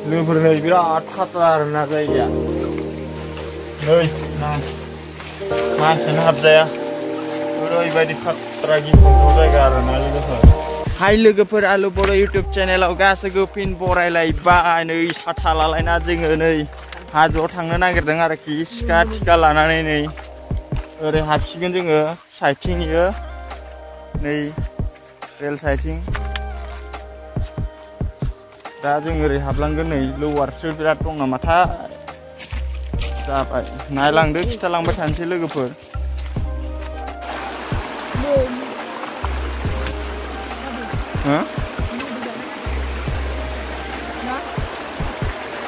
लोगोफोर नै बिराद खाथ्रा आरोना जायगाया नै ना मानसियानो हाबजाया ओरैबायदि खाथ्रा गिथावथाव जायगा आरोना लोगोफोर। हाय लोगोफोर आलु बर' इउटुब चेनेलाव गासैबो फिन बरायलायबाय। नै साथा लालायना जोङो नै हाजोआव थांनो नागिरदों आरोखि सिखा थिखा लानानै नै ओरै हाबसिगोन जोङो साइडथिं इयो नै रेल साइडथिं दा जों ओरै हाबलांगोन नै लवारसो बिराद दं नामाथाय जाबाय नायलांदो खिथालांबाय थानोसै लोगोफोर।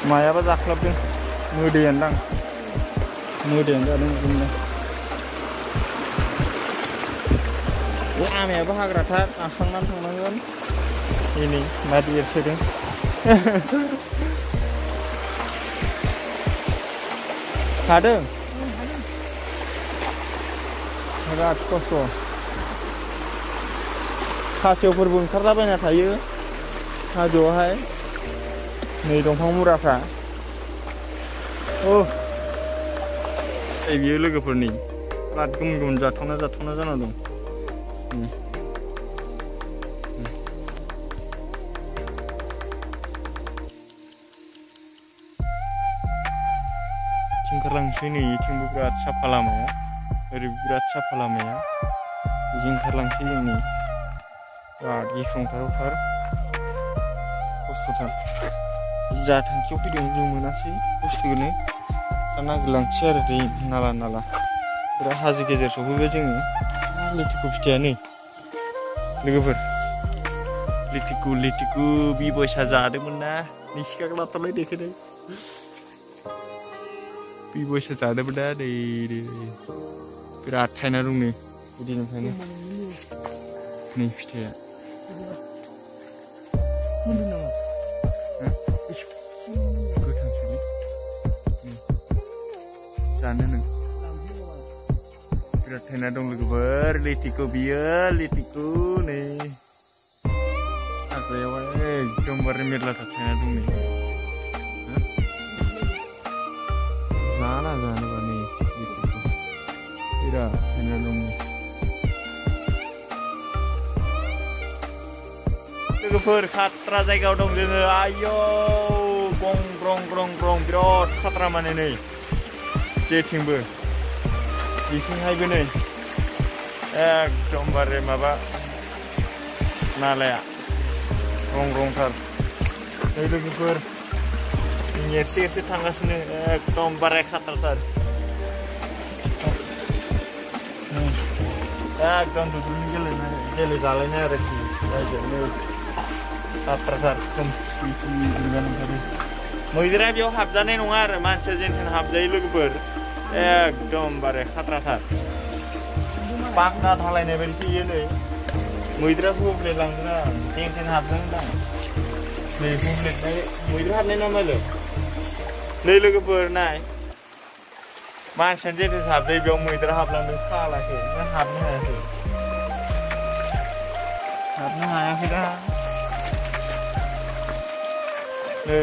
मायाबा जाख्लाबदों मोदैयानो दां मोदैयानो जादों बिदिनो लामायाबो हाग्राथार आखांनानै थांनांगोन दिनै मा देरसोदों हादों बिराद खस्थ' खासेवफोरबो ओंखारलाबायना थायो हाजोआवहाय नै दंफां मुराफ्रा बियो लोगोफोरनि बिराद गुबुन गुबुन जाथावना जाना दं। ओंखारलांसै नै इथिंबो बिराद साफा लामाया ओरै बिराद साफा लामाया बिदि ओंखारलांसै जोंनि बिराद गिख्रंथावथार खस्थ'थार जा थांखियाव फैदों जों मोनासै बुस्थुखौनो दा नागिरलांसै आरो दै नाला नाला बिराद हाजो गेजेर सफैबाय जोङो। लिटिकु फिथाइया नै लोगोफोर लिटिकु बिबयसा जादोंमोन ना नै सिखाग्लाबथारलाय देखायदों बिबयसा जादोंमोन ना नै बिराद थायना दं नै गुदिनिफ्रायनो नै फिथाइया गोथांसोलै जानो नों बिराद थायना दं लोगोफोर लिटिकु बियो लिटिकु नै हाग्रायावहाय एकदमबारे मेरलाथार थायना दं नै जानोबा नै लिटिकु बिराद थायना दं लोगोफोर खाथ्रा जायगायाव दं जोङो आयौ गं ग्रं बिराद खाथ्रा माने नै जेथिंबो बिथिंहायबो नै एकदमबारे माबा नालाया ग्रंथार नै लोगोफोर एरसे थांगासिनो एकदमबारे खाथ्राथार एकदम दुदुलनि गेलेजालायनाय आरोखि जायगायावनो खाथ्राथार खोमसि ओंखारो मैदेरा बेयाव हाबजानाय नङा आरो मानसिया जेनथेन हाबजायो लोगोफोर एकदमबारे खाथ्राथार पाक्का धालायनाय बायदिसो इयो नै मैदेरा हुब्लेलांदों आं जेनथेन हाबजानो दां नै हुब्लेनाय मैदेर हाबनाय ना मालो नै लोगोफोर नाय मानसियानो जेनथेन हाबजायो बेयाव मैदेरा हाबलांदों फालासो हाबनो हायाखै दा नै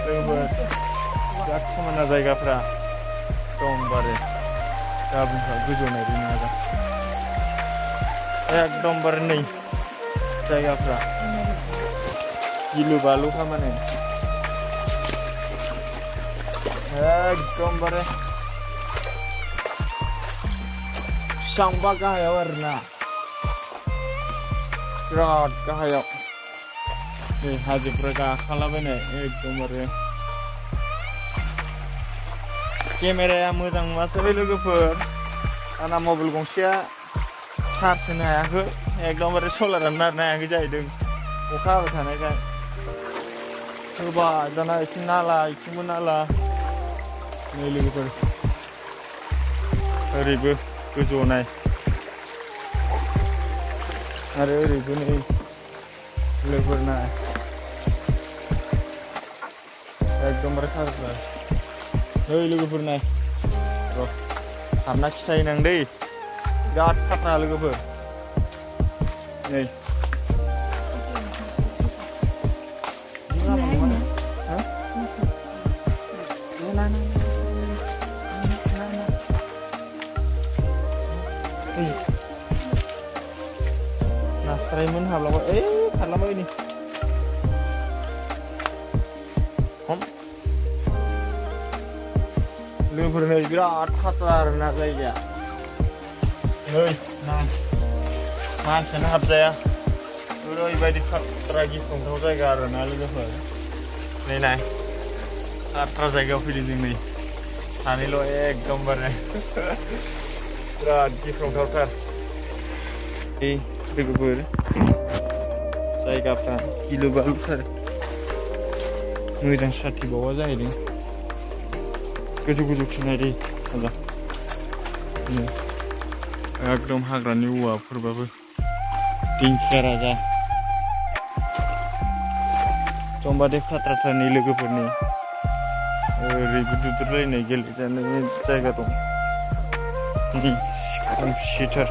लोगोफोर बिराद समायना जायगाफ्रा एकदमबारे दा बुंखा गोजौनाय नङा दा एकदमबारे नै जायगाफ्रा गिलु बालुखा माने एकदमबारे सांबा गाहायाव आरोना बिराद गाहायाव नै हाजोफ्रा गाखालाबायनाय एकदमबारे केमेराया मोजां नङासै लोगोफोर आंना मबाइल गंसेया चार्ज होनो हायाखै एकदमबारे सलारानो नारनो हायाखै जाहैदों अखा हाबाय थानायखाय होबाय दाना इथिं नाला इथिंबो नाला नै लोगोफोर ओरैबो गोजौआव नाय आरो ओरैबो नै लोगोफोर नाय एकदमबारे खाथ्रा नै लोगोफोर नाय र' हाबना खिथाहैनां दै बिराद खाथ्रा लोगोफोर नै खारायमोन हाबलांबाय ओइ खारलांबाय नै हम लोगोफोर नै बिराद खाथ्रा आरोना जायगाया नै नाय मानसियानो हाबजाया ओरैबायदि खाथ्रा गिख्रंथाव जायगा आरोना लोगोफोर नै नाय खाथ्रा जायगायाव फैदों जों नै सानैल' एकदमबारे बिराद गिख्रंथावथार लोगोफोर जायगाफ्रा गिलु बालुथार मोजां साथि बावा जाहैदों गोजौ गोजौथिं नायदै आजा एकदम हाग्रानि औवाफोरबाबो दिंखिया राजा जमबादे खाथ्राथारनि लोगोफोरनि ओरैबो दुद्रुलायनाय गेलेजानाय जायगा दं खोमसिथार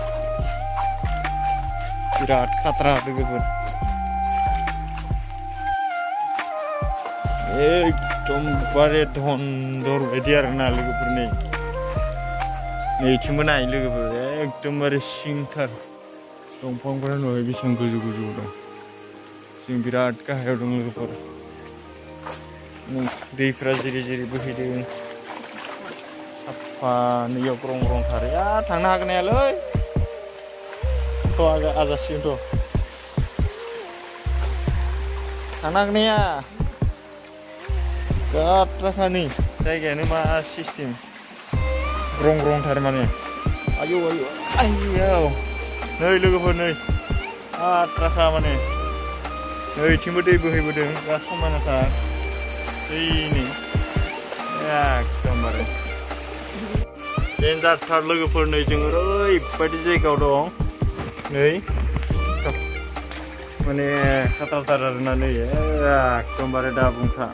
बिराद खाथ्रा लोगोफोर एकदमबारे धन्दर बायदि आरोना लोगोफोर नैथिंबो नाय लोगोफोर एकदमबारे सिंथार दंफांफोरा नुबाय बेसेबां गोजौ गोजौ दं जों बिराद गाहायाव दं लोगोफोर दैफ्रा जिरि जिरि बोहैदों साफा नैयाव ग्रं ग्रं थार थांनो हागोन हायालै थ' आजासिगोनथ' थांनो हागोन हाया गाथ्राखा नै जायगायानो मा सिस्टेम ग्रं ग्रं थार माने आयौ आयौ आयौ नै लोगोफोर नै गाथ्राखा माने नैथिंबो दै बोहैबोदों दा समायनाथार दैनि एकदमबारे डेन्जारथार लोगोफोर नै जों ओरैबायदि जायगायाव दं नै माने खाथ्राथार आरोना नै एकदमबारे दा बुंखा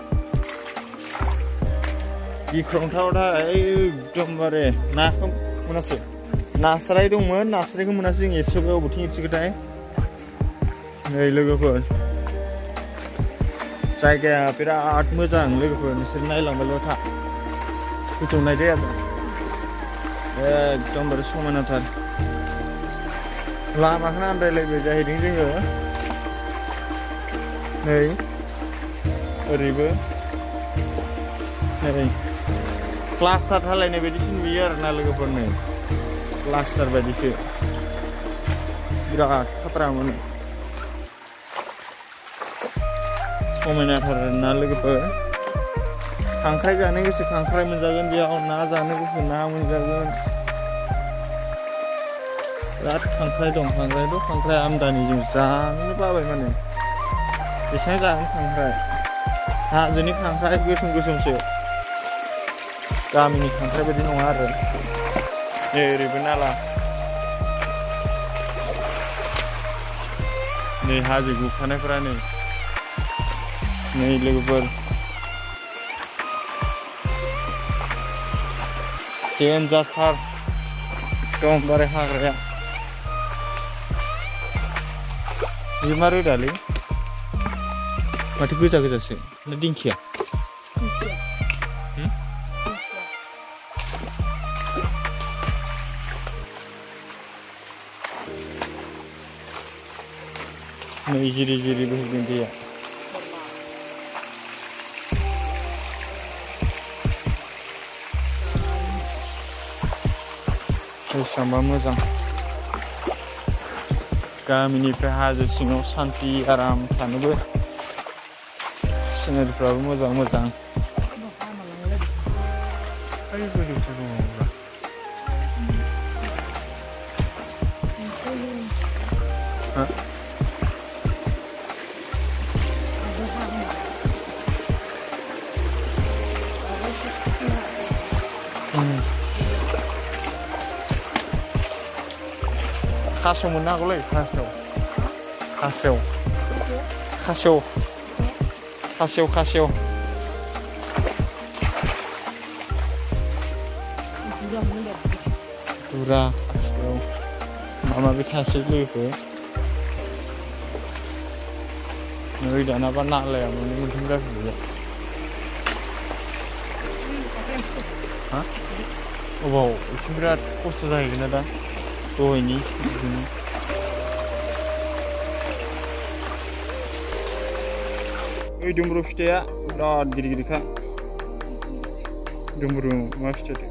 गिख्रंथावथार एकदमबारे नाखौ मोनासै नास्राय दंमोन नास्रायखौ मोनासै जों एरसोबाय अबेथिं एरसोगोथाय नै लोगोफोर जायगाया बिराद मोजां लोगोफोर नोंसोर नायलांबायल' था गोथौ नायदो आरो एकदमबारे समायनाथार लामाखौनो आन्दायलायबाय जाहैदों जोङो नै ओरैबो नै प्लास्टार थालायनाय बायदिसो नुयो आरोना लोगोफोर नै प्लास्टार बायदिसो बिराद खाथ्रा मोनो समायनाथार आरोना लोगोफोर खांख्राइ जानो गोसो खांख्राइ मोनजागोन बेयाव ना जानो गोसो ना मोनजागोन बिराद खांख्राइ दं खांख्राइ आमदानि जों जानोनो बाबाय माने बेसेबां जागोन खांख्राइ हाजोनि खांख्राइ गोसोम गोसोमसो गामिनि खांख्राइ बायदि नङा आरो नै ओरैबो नाला नै हाजो गुखानायफोरा नै लोगोफोर डेन्जारथार एकदमबारे हाग्राया बे मा रोदालै माथो गोजा गोजासो ना दिंखिया नै जिरि जिरि बोहैदों दैया बेसेबांबा मोजां गामिनिफ्राय हाजो सिङाव सान्थि आराम थानोबो सिनारिफ्राबो मोजां मोजां खासेव मोननो हागौलै खासेव दुरा खासेव माबा माबि थासै लोगोफोर नै दानाबा नालाया मोननै मोनथाम जाफैबाय हा अबाव बिथिं बिराद खस्थ' जाहैगोन ना दा दहायनि ओइ दुमब्रु फिथाइया बिराद गिदिर गिदिरखा दुमब्रु मा फिथाइ